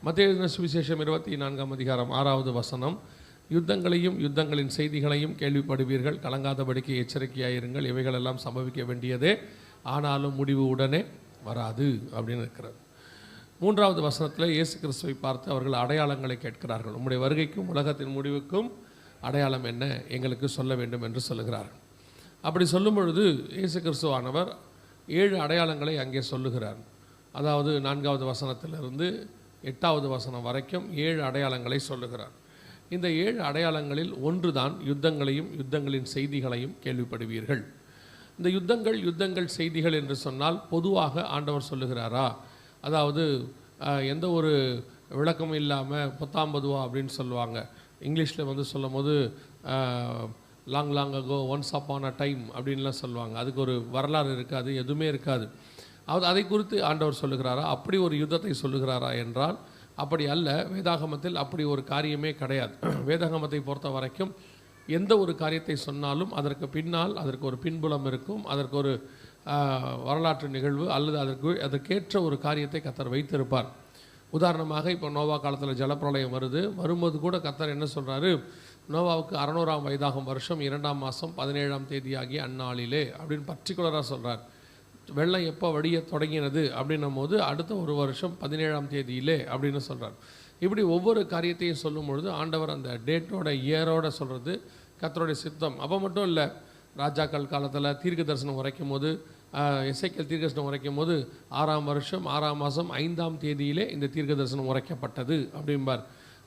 மத்தேயு சுவிசேஷம் 24ஆம் அதிகாரம் 6வது வசனம். யுத்தங்களையும் யுத்தங்களின் செய்திகளையும் கேள்விப்படுவீர்கள், கலங்காதபடிக்கு எச்சரிக்கையாயிருங்கள், இவைகளெல்லாம் சம்பவிக்க வேண்டியதே, ஆனாலும் முடிவு உடனே வராது அப்படின்னு இருக்கிறது. 3வது வசனத்தில் இயேசு கிறிஸ்துவை பார்த்து அவர்கள் அடையாளங்களை கேட்கிறார்கள். உம்முடைய வருகைக்கும் உலகத்தின் முடிவுக்கும் அடையாளம் என்ன, எங்களுக்கு சொல்ல வேண்டும் என்று சொல்லுகிறார்கள். அப்படி சொல்லும் பொழுது இயேசு கிறிஸ்துவானவர் 7 அடையாளங்களை அங்கே சொல்லுகிறார். அதாவது 4வது வசனத்திலிருந்து 8வது வசனம் வரைக்கும் 7 அடையாளங்களை சொல்லுகிறார். இந்த 7 அடையாளங்களில் ஒன்று தான் யுத்தங்களையும் யுத்தங்களின் செய்திகளையும் கேள்விப்படுவீர்கள். இந்த யுத்தங்கள் செய்திகள் என்று சொன்னால் பொதுவாக ஆண்டவர் சொல்லுகிறாரா? அதாவது எந்த ஒரு விளக்கமும் இல்லாமல் பொத்தாம்பதுவா அப்படின்னு சொல்லுவாங்க. இங்கிலீஷில் சொல்லும் போது long ago, once upon a time அப்படின்லாம் சொல்லுவாங்க. அதுக்கு ஒரு வரலாறு இருக்காது, எதுவுமே இருக்காது. அதை குறித்து ஆண்டவர் சொல்லுகிறாரா? அப்படி ஒரு யுத்தத்தை சொல்லுகிறாரா என்றால் அப்படி அல்ல. வேதாகமத்தில் அப்படி ஒரு காரியமே கிடையாது. வேதாகமத்தை பொறுத்த வரைக்கும் எந்த ஒரு காரியத்தை சொன்னாலும் அதற்கு பின்னால் அதற்கு ஒரு பின்புலம் இருக்கும், அதற்கு ஒரு வரலாற்று நிகழ்வு அல்லது அதற்கேற்ற ஒரு காரியத்தை கர்த்தர் வைத்திருப்பார். உதாரணமாக இப்போ நோவா காலத்தில் ஜலப்பிரளயம் வரும்போது கூட கர்த்தர் என்ன சொல்கிறாரு? நோவாவுக்கு 600ஆம் வயதாகும் வருஷம் 2ஆம் மாதம் 17ஆம் தேதியாகிய அந்நாளிலே அப்படின்னு பர்டிகுலராக சொல்கிறார். வெள்ளம் எப்போ வடிய தொடங்கினது அப்படின்னும் போது அடுத்த ஒரு வருஷம் 17ஆம் தேதியிலே அப்படின்னு சொல்கிறார். இப்படி ஒவ்வொரு காரியத்தையும் சொல்லும் பொழுது ஆண்டவர் அந்த டேட்டோட இயரோட சொல்கிறது கர்த்தருடைய சித்தம். அப்போ மட்டும் இல்லை, ராஜாக்கள் காலத்தில் தீர்க்க தரிசனம் உரைக்கும் போது, எசேக்கியேல் தீர்க்க தரிசனம் உரைக்கும் போது 6ஆம் வருஷம் 6ஆம் மாதம் 5ஆம் தேதியிலே இந்த தீர்க்க தரிசனம் உரைக்கப்பட்டது அப்படிம்பார்.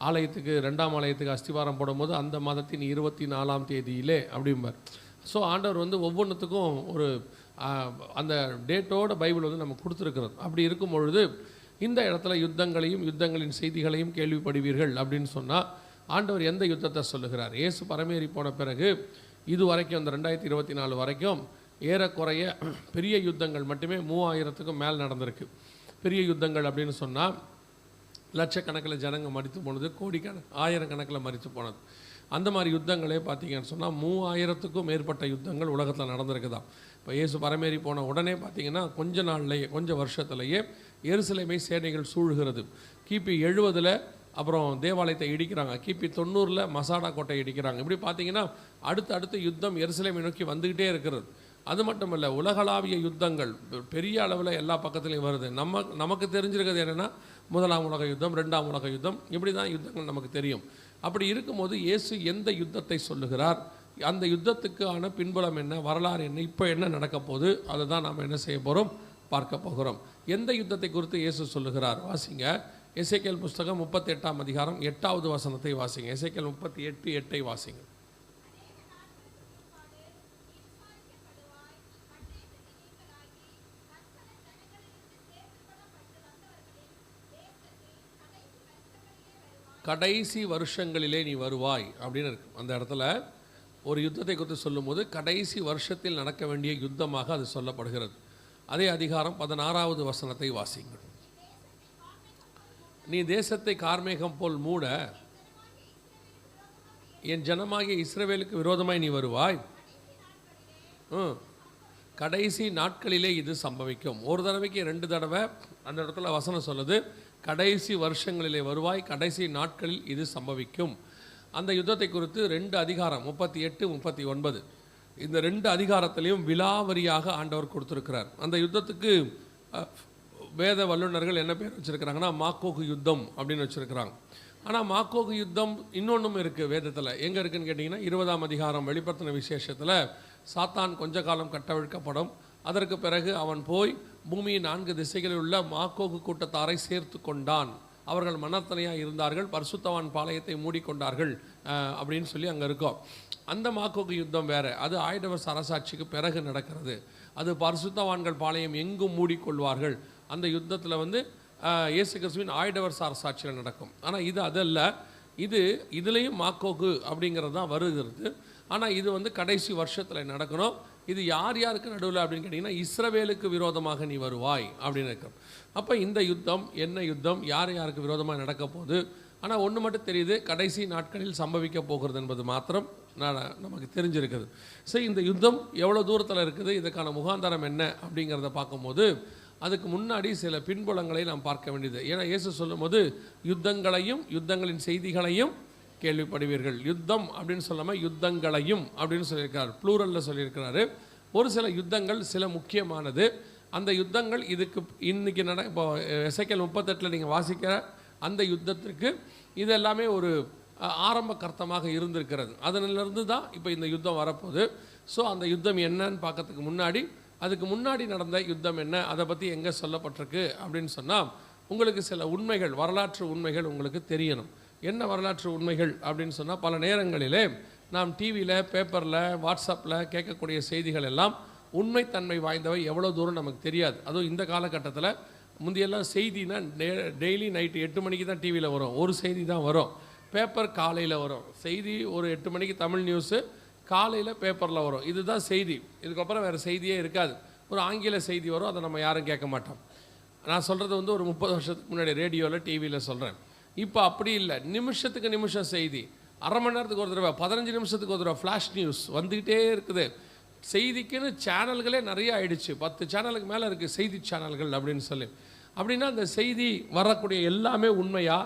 ஆலயத்துக்கு 2ஆம் ஆலயத்துக்கு அஸ்திவாரம் போடும்போது அந்த மாதத்தின் 24ஆம் தேதியிலே அப்படிம்பார். ஸோ ஆண்டவர் ஒவ்வொன்றுத்துக்கும் ஒரு அந்த டேட்டோட பைபிள் நம்ம கொடுத்துருக்கிறது. அப்படி இருக்கும் பொழுது இந்த இடத்துல யுத்தங்களையும் யுத்தங்களின் செய்திகளையும் கேள்விப்படுவீர்கள் அப்படின்னு சொன்னால் ஆண்டவர் எந்த யுத்தத்தை சொல்லுகிறார்? இயேசு பரமேறி போன பிறகு இது வரைக்கும் அந்த 2024 வரைக்கும் ஏறக்குறைய பெரிய யுத்தங்கள் மட்டுமே 3000க்கும் மேல் நடந்திருக்கு. பெரிய யுத்தங்கள் அப்படின்னு சொன்னால் லட்சக்கணக்கில் ஜனங்கள் மரித்து போனது, ஆயிரக்கணக்கில் மரித்து போனது. அந்த மாதிரி யுத்தங்களே பார்த்திங்கன்னு சொன்னால் 3000க்கும் மேற்பட்ட யுத்தங்கள் உலகத்தில் நடந்திருக்குதான். இப்போ இயேசு பரமேறி போன உடனே பார்த்திங்கன்னா கொஞ்சம் வருஷத்துலேயே எருசலேமை சேனைகள் சூழ்கிறது. கிபி 70 அப்புறம் தேவாலயத்தை இடிக்கிறாங்க. கிபி 90 மசாடா கோட்டை இடிக்கிறாங்க. இப்படி பார்த்திங்கன்னா அடுத்து யுத்தம் எருசலேமை நோக்கி வந்துக்கிட்டே இருக்கிறது. அது மட்டும் இல்லை, உலகளாவிய யுத்தங்கள் பெரிய அளவில் எல்லா பக்கத்துலேயும் வருது. நமக்கு தெரிஞ்சிருக்கிறது என்னென்னா 1ஆம் உலக யுத்தம், 2ஆம் உலக யுத்தம், இப்படி தான் யுத்தங்கள் நமக்கு தெரியும். அப்படி இருக்கும்போது இயேசு எந்த யுத்தத்தை சொல்லுகிறார், அந்த யுத்தத்துக்கான பின்புலம் என்ன, வரலாறு என்ன, இப்போ என்ன நடக்க போகுது, அதை தான் நாம் என்ன செய்ய போகிறோம், பார்க்க போகிறோம். எந்த யுத்தத்தை குறித்து இயேசு சொல்லுகிறார்? வாசிங்க, எசேக்கியேல் புஸ்தகம் 38ஆம் அதிகாரம் 8வது வசனத்தை வாசிங்க. எசேக்கியேல் 38:8 வாசிங்க. கடைசி வருஷங்களிலே நீ வருவாய் அப்படின்னு இருக்கு. அந்த இடத்துல ஒரு யுத்தத்தை குறித்து சொல்லும்போது கடைசி வருஷத்தில் நடக்க வேண்டிய யுத்தமாக அது சொல்லப்படுகிறது. அதே அதிகாரம் 16வது வசனத்தை வாசிங்கள். நீ தேசத்தை கார்மேகம் போல் மூட என் ஜனமாகிய இஸ்ரவேலுக்கு விரோதமாய் நீ வருவாய். கடைசி நாட்களிலே இது சம்பவிக்கும். ஒரு தடவைக்கு 2 தடவை அந்த இடத்துல வசனம் சொல்லுது, கடைசி வருஷங்களிலே வருவாய், கடைசி நாட்களில் இது சம்பவிக்கும். அந்த யுத்தத்தை குறித்து 2 அதிகாரம் 38, 39 இந்த 2 அதிகாரத்திலையும் விலாவரியாக ஆண்டவர் கொடுத்துருக்கிறார். அந்த யுத்தத்துக்கு வேத வல்லுநர்கள் என்ன பேர் வச்சுருக்கிறாங்கன்னா மாக்கோகு யுத்தம் அப்படின்னு வச்சுருக்கிறாங்க. ஆனால் மாக்கோகு யுத்தம் இன்னொன்றும் இருக்குது வேதத்தில். எங்கே இருக்குதுன்னு கேட்டிங்கன்னா 20ஆம் அதிகாரம் வெளிப்படுத்தின விசேஷத்தில் சாத்தான் கொஞ்ச காலம் கட்டவிழ்க்கப்படும். அதற்கு பிறகு அவன் போய் பூமியின் 4 திசைகளில் உள்ள மாக்கோகு கூட்டத்தாரை சேர்த்து கொண்டான். அவர்கள் மனத்தனையாக இருந்தார்கள், பரிசுத்தவான் பாளையத்தை மூடிக்கொண்டார்கள் அப்படின்னு சொல்லி அங்கே இருக்கோம். அந்த மாக்கோகு யுத்தம் வேறு, அது ஆயிடவர்ஸ் அரசாட்சிக்கு பிறகு நடக்கிறது. அது பரிசுத்தவான்கள் பாளையம் எங்கும் மூடிக்கொள்வார்கள். அந்த யுத்தத்தில் இயேசு கிறிஸ்துவின் ஆயிடவர்ஸ் அரசாட்சியில் நடக்கும். ஆனால் இது அதல்ல, இதுலேயும் மாக்கோகு அப்படிங்கிறது தான் வருகிறது. ஆனால் இது கடைசி வருஷத்தில் நடக்கணும். இது யாருக்கு நடுவில் அப்படின்னு கேட்டிங்கன்னா இஸ்ரவேலுக்கு விரோதமாக நீ வருவாய் அப்படின்னு இருக்கும். அப்போ இந்த யுத்தம் என்ன யுத்தம், யாருக்கு விரோதமாக நடக்க போகுது? ஆனால் ஒன்று மட்டும் தெரியுது, கடைசி நாட்களில் சம்பவிக்க போகிறது என்பது மாத்திரம் நமக்கு தெரிஞ்சிருக்குது. சரி, இந்த யுத்தம் எவ்வளோ தூரத்தில் இருக்குது, இதுக்கான முகாந்தரம் என்ன அப்படிங்கிறத பார்க்கும்போது அதுக்கு முன்னாடி சில பின்புலங்களை நாம் பார்க்க வேண்டியது. ஏன்னா இயேசு சொல்லும்போது யுத்தங்களையும் யுத்தங்களின் செய்திகளையும் கேள்விப்படுவீர்கள். யுத்தம் அப்படின்னு சொல்லாமல் யுத்தங்களையும் அப்படின்னு சொல்லியிருக்கிறார், ப்ளூரலில் சொல்லியிருக்கிறாரு. ஒரு சில யுத்தங்கள் சில முக்கியமானது. அந்த யுத்தங்கள் இதுக்கு இன்றைக்கி இப்போ எசேக்கியேல் 38 நீங்கள் வாசிக்கிற அந்த யுத்தத்திற்கு இது எல்லாமே ஒரு ஆரம்ப கர்த்தமாக இருந்திருக்கிறது. அதனிலிருந்து தான் இப்போ இந்த யுத்தம் வரப்போகுது. ஸோ அந்த யுத்தம் என்னன்னு பார்க்கறதுக்கு முன்னாடி அதுக்கு முன்னாடி நடந்த யுத்தம் என்ன, அதை பற்றி எங்கே சொல்லப்பட்டிருக்கு அப்படின்னு சொன்னால் உங்களுக்கு சில உண்மைகள், வரலாற்று உண்மைகள் உங்களுக்கு தெரியணும். என்ன வரலாற்று உண்மைகள் அப்படின்னு சொன்னால், பல நேரங்களிலே நாம் டிவியில், பேப்பரில், வாட்ஸ்அப்பில் கேட்கக்கூடிய செய்திகள் எல்லாம் உண்மைத்தன்மை வாய்ந்தவை எவ்வளோ தூரம் நமக்கு தெரியாது. அதுவும் இந்த காலகட்டத்தில். முந்தையெல்லாம் செய்தினா டெய்லி நைட்டு 8 மணிக்கு தான் டிவியில் வரும், ஒரு செய்தி தான் வரும். பேப்பர் காலையில் வரும், செய்தி ஒரு 8 மணிக்கு தமிழ் நியூஸு, காலையில் பேப்பரில் வரும். இதுதான் செய்தி. இதுக்கப்புறம் வேறு செய்தியே இருக்காது. ஒரு ஆங்கில செய்தி வரும், அதை நம்ம யாரும் கேட்க மாட்டோம். நான் சொல்கிறது வந்து ஒரு 30 வருஷத்துக்கு முன்னாடி ரேடியோவில், டிவியில் சொல்கிறேன். இப்போ அப்படி இல்லை, நிமிஷத்துக்கு நிமிஷம் செய்தி, அரை மணி நேரத்துக்கு ஒரு தடவை, 15 நிமிஷத்துக்கு ஒரு தடவை ஃப்ளாஷ் நியூஸ் வந்துக்கிட்டே இருக்குது. செய்திக்குன்னு சேனல்களே நிறைய ஆயிடுச்சு. 10 சேனலுக்கு மேலே இருக்குது செய்தி சேனல்கள் அப்படின்னு சொல்லி. அப்படின்னா அந்த செய்தி வரக்கூடிய எல்லாமே உண்மையா,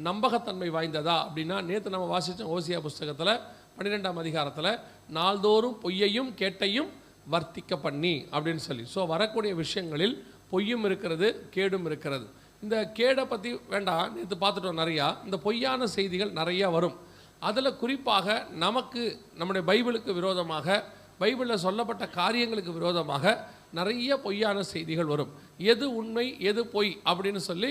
நம்பகத்தன்மை வாய்ந்ததா அப்படின்னா, நேற்று நம்ம வாசித்தோம் ஓசியா புஸ்தகத்தில் 12ஆம் அதிகாரத்தில், நாள்தோறும் பொய்யையும் கேட்டையும் வர்த்திக்க பண்ணி அப்படின்னு சொல்லி. ஸோ வரக்கூடிய விஷயங்களில் பொய்யும் இருக்கிறது, கேடும் இருக்கிறது. இந்த கேடை பற்றி வேண்டாம், நேற்று பார்த்துட்டோம் நிறையா. இந்த பொய்யான செய்திகள் நிறையா வரும். அதில் குறிப்பாக நமக்கு, நம்முடைய பைபிளுக்கு விரோதமாக, பைபிளில் சொல்லப்பட்ட காரியங்களுக்கு விரோதமாக நிறைய பொய்யான செய்திகள் வரும். எது உண்மை எது பொய் அப்படின்னு சொல்லி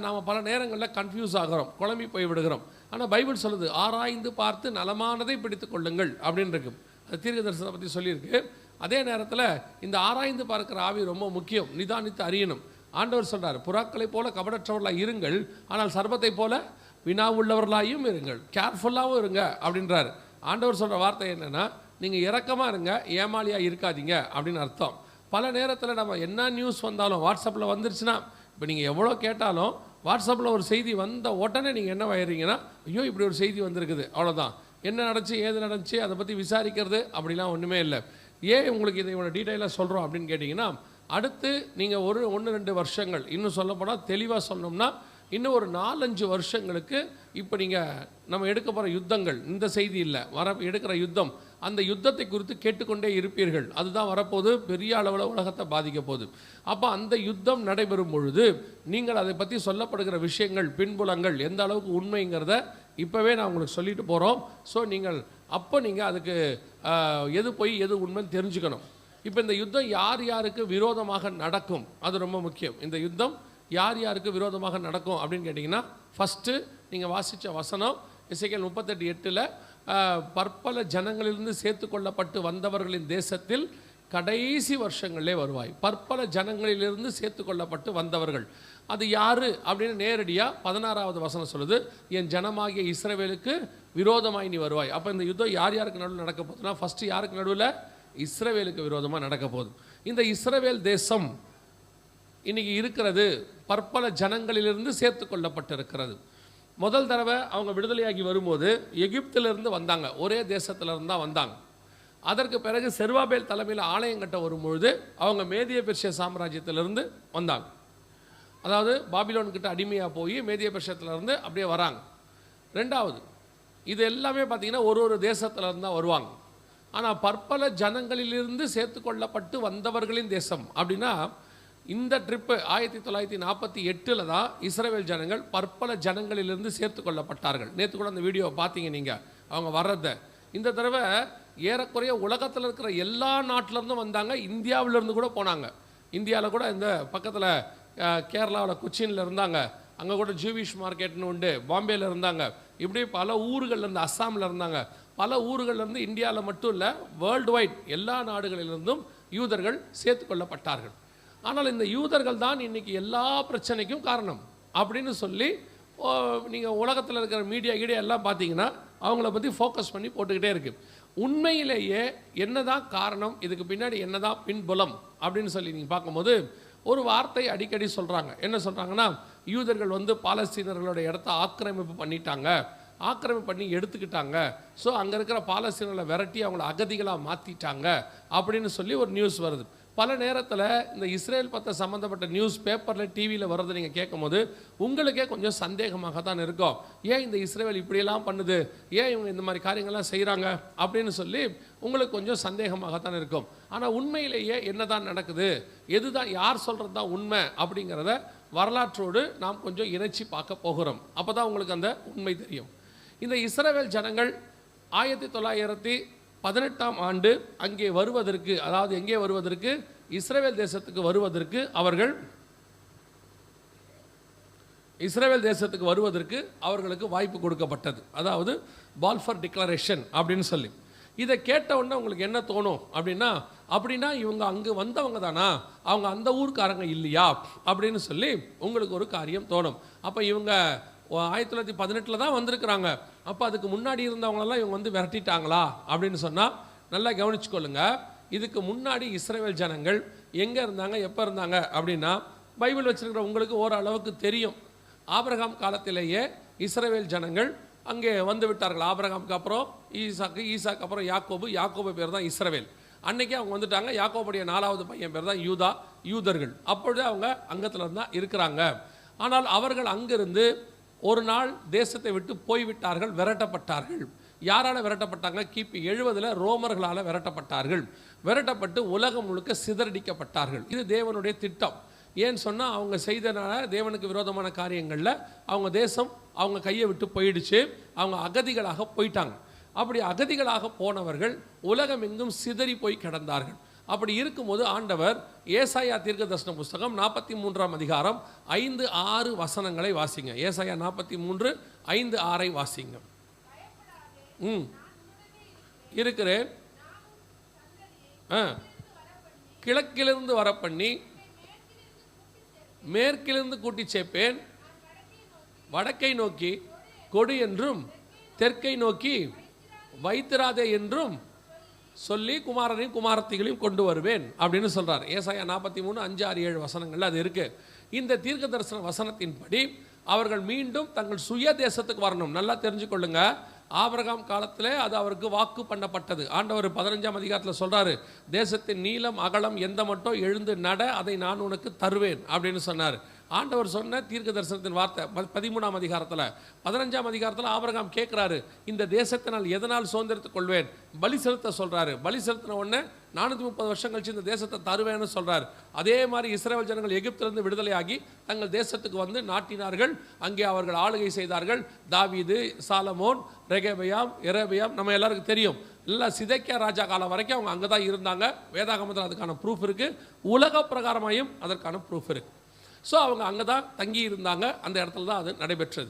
நாம் பல நேரங்களில் கன்ஃபியூஸ் ஆகிறோம், குழம்பி போய் விடுகிறோம். ஆனால் பைபிள் சொல்லுது, ஆராய்ந்து பார்த்து நலமானதை பிடித்து கொள்ளுங்கள் அப்படின்னு இருக்கு. அது தீர்க்க தரிசனத்தை பற்றி சொல்லியிருக்கு. அதே நேரத்தில் இந்த ஆராய்ந்து பார்க்குற ஆவி ரொம்ப முக்கியம், நிதானித்து அறியணும். ஆண்டவர் சொல்கிறார், புறாக்களை போல கபடற்றவர்களாக இருங்கள், ஆனால் சர்பத்தை போல வினா உள்ளவர்களாயும் இருங்கள், கேர்ஃபுல்லாகவும் இருங்க அப்படின்றார். ஆண்டவர் சொல்கிற வார்த்தை என்னென்னா, நீங்கள் இரக்கமாக இருங்க, ஏமாளியாக இருக்காதீங்க அப்படின்னு அர்த்தம். பல நேரத்தில் நம்ம என்ன நியூஸ் வந்தாலும், வாட்ஸ்அப்பில் வந்துருச்சுன்னா, இப்போ நீங்கள் எவ்வளோ கேட்டாலும் வாட்ஸ்அப்பில் ஒரு செய்தி வந்த உடனே நீங்கள் என்ன ஆயிடுறீங்கன்னா, ஐயோ இப்படி ஒரு செய்தி வந்திருக்குது, அவ்வளோதான். என்ன நடந்துச்சு, ஏது நடந்துச்சு, அதை பற்றி விசாரிக்கிறது அப்படிலாம் ஒன்றுமே இல்லை. ஏன் உங்களுக்கு இதை இவ்வளோ டீட்டெயிலாக சொல்கிறோம் அப்படின்னு கேட்டிங்கன்னா, அடுத்து நீங்கள் 1-2 வருஷங்கள், இன்னும் சொல்லப்போனால் தெளிவாக சொன்னோம்னா இன்னும் ஒரு 4-5 வருஷங்களுக்கு இப்போ நீங்கள் நம்ம எடுக்க போகிற யுத்தங்கள், இந்த செய்தி இல்லை, எடுக்கிற யுத்தம், அந்த யுத்தத்தை குறித்து கேட்டுக்கொண்டே இருப்பீர்கள். அதுதான் வரப்போது, பெரிய அளவில் உலகத்தை பாதிக்க போகுது. அப்போ அந்த யுத்தம் நடைபெறும் பொழுது நீங்கள் அதை பற்றி சொல்லப்படுகிற விஷயங்கள், பின்புலங்கள் எந்த அளவுக்கு உண்மைங்கிறத இப்போவே நான் உங்களுக்கு சொல்லிட்டு போகிறோம். ஸோ நீங்கள் அதுக்கு எது பொய் எது உண்மைன்னு தெரிஞ்சுக்கணும். இப்போ இந்த யுத்தம் யார் யாருக்கு விரோதமாக நடக்கும், அது ரொம்ப முக்கியம். இந்த யுத்தம் யார் யாருக்கு விரோதமாக நடக்கும் அப்படின்னு கேட்டிங்கன்னா, ஃபஸ்ட்டு நீங்கள் வாசித்த வசனம் எசேக்கியேல் 38:8, பற்பல ஜனங்களிலிருந்து சேர்த்து கொள்ளப்பட்டு வந்தவர்களின் தேசத்தில் கடைசி வருஷங்களே வருவாய். பற்பல ஜனங்களிலிருந்து சேர்த்து கொள்ளப்பட்டு வந்தவர்கள் அது யார் அப்படின்னு நேரடியாக 16வது வசனம் சொல்லுது, என் ஜனமாகிய இஸ்ரவேலுக்கு விரோதமாய் நீ வருவாய். அப்போ இந்த யுத்தம் யார் யாருக்கு நடுவில் நடக்க போகுதுன்னா, ஃபஸ்ட்டு யாருக்கு நடுவில்? இஸ்ரவேலுக்கு விரோதமாக நடக்க போகுது. இந்த இஸ்ரவேல் தேசம் இன்னைக்கு இருக்கிறது பற்பல ஜனங்களிலிருந்து சேர்த்து கொள்ளப்பட்டிருக்கிறது. முதல் தடவை அவங்க விடுதலையாகி வரும்போது எகிப்திலிருந்து வந்தாங்க, ஒரே தேசத்திலிருந்து தான் வந்தாங்க. அதற்கு பிறகு செருபாபேல் தலைமையில் ஆலயம் கட்ட வரும்பொழுது அவங்க மேதிய பெர்ஷிய சாம்ராஜ்யத்திலிருந்து வந்தாங்க. அதாவது பாபிலோன்கிட்ட அடிமையாக போய் மேதிய பெர்ஷியத்திலிருந்து அப்படியே வராங்க. ரெண்டாவது, இது எல்லாமே பார்த்திங்கன்னா ஒரு தேசத்திலிருந்து தான் வருவாங்க. ஆனால் பற்பல ஜனங்களிலிருந்து சேர்த்து கொள்ளப்பட்டு வந்தவர்களின் தேசம் அப்படின்னா, இந்த ட்ரிப்பு 1948 தான் இஸ்ரவேல் ஜனங்கள் பற்பல ஜனங்களிலிருந்து சேர்த்து கொள்ளப்பட்டார்கள். நேற்று கூட அந்த வீடியோவை பார்த்தீங்க நீங்கள், அவங்க வர்றதை. இந்த தடவை ஏறக்குறைய உலகத்தில் இருக்கிற எல்லா நாட்டிலேருந்தும் வந்தாங்க, இந்தியாவிலேருந்து கூட போனாங்க. இந்தியாவில் கூட இந்த பக்கத்தில் கேரளாவில் கொச்சினில் இருந்தாங்க, அங்கே கூட ஜூவிஷ் மார்க்கெட்னு உண்டு, பாம்பேயில் இருந்தாங்க. இப்படி பல ஊர்கள்லேருந்து, அஸ்ஸாமில் இருந்தாங்க. பல ஊர்கள்லேருந்து, இந்தியாவில் மட்டும் இல்லை, வேர்ல்டு வைட் எல்லா நாடுகளிலிருந்தும் யூதர்கள் சேர்த்து கொள்ளப்பட்டார்கள். ஆனால் இந்த யூதர்கள் தான் இன்றைக்கி எல்லா பிரச்சனைக்கும் காரணம் அப்படின்னு சொல்லி நீங்கள் உலகத்தில் இருக்கிற மீடியா எல்லாம் பார்த்தீங்கன்னா அவங்கள பற்றி ஃபோக்கஸ் பண்ணி போட்டுக்கிட்டே இருக்குது. உண்மையிலேயே என்னதான் காரணம், இதுக்கு பின்னாடி என்னதான் பின்புலம் அப்படின்னு சொல்லி நீங்கள் பார்க்கும்போது ஒரு வார்த்தை அடிக்கடி சொல்கிறாங்க. என்ன சொல்கிறாங்கன்னா, யூதர்கள் பாலஸ்தீனர்களோட இடத்த ஆக்கிரமிப்பு பண்ணிட்டாங்க, ஆக்கிரமிப்பு பண்ணி எடுத்துக்கிட்டாங்க. ஸோ அங்கே இருக்கிற பாலஸ்தீனர்களை விரட்டி அவங்கள அகதிகளாக மாற்றிட்டாங்க அப்படின்னு சொல்லி ஒரு நியூஸ் வருது. பல நேரத்தில் இந்த இஸ்ரேல் பற்றி சம்மந்தப்பட்ட நியூஸ் பேப்பரில் டிவியில் வர்றதை நீங்கள் கேட்கும்போது உங்களுக்கே கொஞ்சம் சந்தேகமாக தான் இருக்கும். ஏன் இந்த இஸ்ரேல் இப்படியெல்லாம் பண்ணுது, ஏன் இவங்க இந்த மாதிரி காரியங்கள்லாம் செய்கிறாங்க அப்படின்னு சொல்லி உங்களுக்கு கொஞ்சம் சந்தேகமாகத்தான் இருக்கும். ஆனால் உண்மையிலேயே என்ன தான் நடக்குது, எதுதான் யார் சொல்கிறது தான் உண்மை அப்படிங்கிறத வரலாற்றோடு நாம் கொஞ்சம் இணைச்சி பார்க்க போகிறோம். அப்போ தான் உங்களுக்கு அந்த உண்மை தெரியும். இந்த இஸ்ரவேல் ஜனங்கள் 1918ஆம் ஆண்டு அங்கே வருவதற்கு, அதாவது எங்கே வருவதற்கு, இஸ்ரவேல் தேசத்துக்கு வருவதற்கு அவர்களுக்கு வாய்ப்பு கொடுக்கப்பட்டது. அதாவது பால்ஃபர் டிக்ளரேஷன் அப்படின்னு சொல்லி. இதை கேட்ட உடனே உங்களுக்கு என்ன தோணும் அப்படின்னா இவங்க அங்கே வந்தவங்க தானா, அவங்க அந்த ஊருக்காரங்க இல்லையா அப்படின்னு சொல்லி உங்களுக்கு ஒரு காரியம் தோணும். அப்போ இவங்க 1918 தான் வந்திருக்கிறாங்க, அப்போ அதுக்கு முன்னாடி இருந்தவங்களெல்லாம் இவங்க வந்து விரட்டிட்டாங்களா அப்படின்னு சொன்னால் நல்லா கவனிச்சுக்கொள்ளுங்க. இதுக்கு முன்னாடி இஸ்ரவேல் ஜனங்கள் எங்கே இருந்தாங்க, எப்போ இருந்தாங்க அப்படின்னா பைபிள் வச்சிருக்கிற உங்களுக்கு ஓரளவுக்கு தெரியும். ஆபிரகாம் காலத்திலேயே இஸ்ரவேல் ஜனங்கள் அங்கே வந்து விட்டார்கள். ஆபிரகாமுக்கு அப்புறம் ஈசாக்கு அப்புறம் யாக்கோபு பேர் தான் இஸ்ரவேல். அன்னைக்கே அவங்க வந்துட்டாங்க. யாக்கோபுடைய 4வது பையன் பேர் தான் யூதர்கள். அப்பொழுது அவங்க அங்கத்தில் தான் இருக்கிறாங்க. ஆனால் அவர்கள் அங்கிருந்து ஒரு நாள் தேசத்தை விட்டு போய்விட்டார்கள், விரட்டப்பட்டார்கள். யாரால் விரட்டப்பட்டாங்க? கிபி 70 ரோமர்களால் விரட்டப்பட்டார்கள். விரட்டப்பட்டு உலகம் முழுக்க சிதறடிக்கப்பட்டார்கள். இது தேவனுடைய திட்டம். ஏன்னு சொன்னால் அவங்க செய்தனால தேவனுக்கு விரோதமான காரியங்களில் அவங்க தேசம் அவங்க கையை விட்டு போயிடுச்சு. அவங்க அகதிகளாக போயிட்டாங்க. அப்படி அகதிகளாக போனவர்கள் உலகம் எங்கும் சிதறி போய் கிடந்தார்கள். அப்படி இருக்கும்போது ஆண்டவர் ஏசாயா தீர்க்கதரிசன புஸ்தகம் 43ஆம் அதிகாரம் 5-6 வசனங்களை வாசிங்க. ஏசாயா 43, 5-6 வாசிங்க. இருக்கிறேன், கிழக்கிலிருந்து வரப்பண்ணி மேற்கிலிருந்து கூட்டி சேர்ப்பேன், வடக்கை நோக்கி கொடு என்றும் தெற்கை நோக்கி வைத்திராதே என்றும் சொல்லி குமாரனையும் குமாரத்திகளையும் கொண்டு வருவேன் அப்படின்னு சொல்றார். ஏசாயா 43, 5, 6, 7 வசனங்கள்ல அது இருக்கு. இந்த தீர்க்க தரிசன வசனத்தின்படி அவர்கள் மீண்டும் தங்கள் சுய தேசத்துக்கு வரணும். நல்லா தெரிஞ்சுக்கொள்ளுங்க. ஆபிரகாம் காலத்தில் அது அவருக்கு வாக்கு பண்ணப்பட்டது. ஆண்டவர் 15ஆம் அதிகாரத்தில் சொல்றாரு, தேசத்தின் நீளம் அகலம் எந்த மட்டும் எழுந்து நட, அதை நான் உனக்கு தருவேன் அப்படின்னு சொன்னார். ஆண்டவர் சொன்ன தீர்க்க தரிசனத்தின் வார்த்தை 13ஆம் அதிகாரத்தில். 15ஆம் அதிகாரத்தில் ஆபிரகாம் கேட்குறாரு, இந்த தேசத்தை நான் எதனால் சுதந்திரத்துக் கொள்வேன்? பலி செலுத்த சொல்றாரு. பலி செலுத்தின உடனே 430 வருஷம் கழிச்சு இந்த தேசத்தை தருவேன்னு சொல்றார். அதே மாதிரி இஸ்ரவேல் ஜனங்கள் எகிப்திலிருந்து விடுதலையாகி தங்கள் தேசத்துக்கு வந்து நாட்டினார்கள். அங்கே அவர்கள் ஆளுகை செய்தார்கள். தாவீது, சாலமோன், ரெகெபயாம், எரேபியாம் நம்ம எல்லாருக்கும் தெரியும். எல்லாம் சிதேக்கியா ராஜா காலம் வரைக்கும் அவங்க அங்கே தான் இருந்தாங்க. வேதாகமத்தில் அதுக்கான ப்ரூஃப் இருக்குது. உலக பிரகாரமாயும் அதற்கான ப்ரூஃப் இருக்குது. ஸோ அவங்க அங்கே தான் தங்கி இருந்தாங்க. அந்த இடத்துல தான் அது நடைபெற்றது.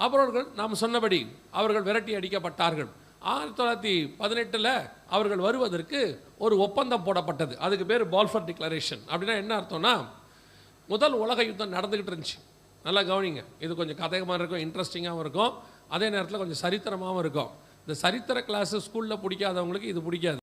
அப்புறம் நாம் சொன்னபடி அவர்கள் விரட்டி அடிக்கப்பட்டார்கள். 1918 அவர்கள் வருவதற்கு ஒரு ஒப்பந்தம் போடப்பட்டது. அதுக்கு பேர் பால்ஃபர் டிக்ளரேஷன். அப்படின்னா என்ன அர்த்தம்னா, முதல் உலக யுத்தம் நடந்துக்கிட்டு இருந்துச்சு. நல்லா கவனிங்க. இது கொஞ்சம் கதைகமாக இருக்கும், இன்ட்ரெஸ்டிங்காகவும் இருக்கும், அதே நேரத்தில் கொஞ்சம் சரித்திரமாகவும் இருக்கும். இந்த சரித்திர கிளாஸு ஸ்கூலில் பிடிக்காதவங்களுக்கு இது பிடிக்காது.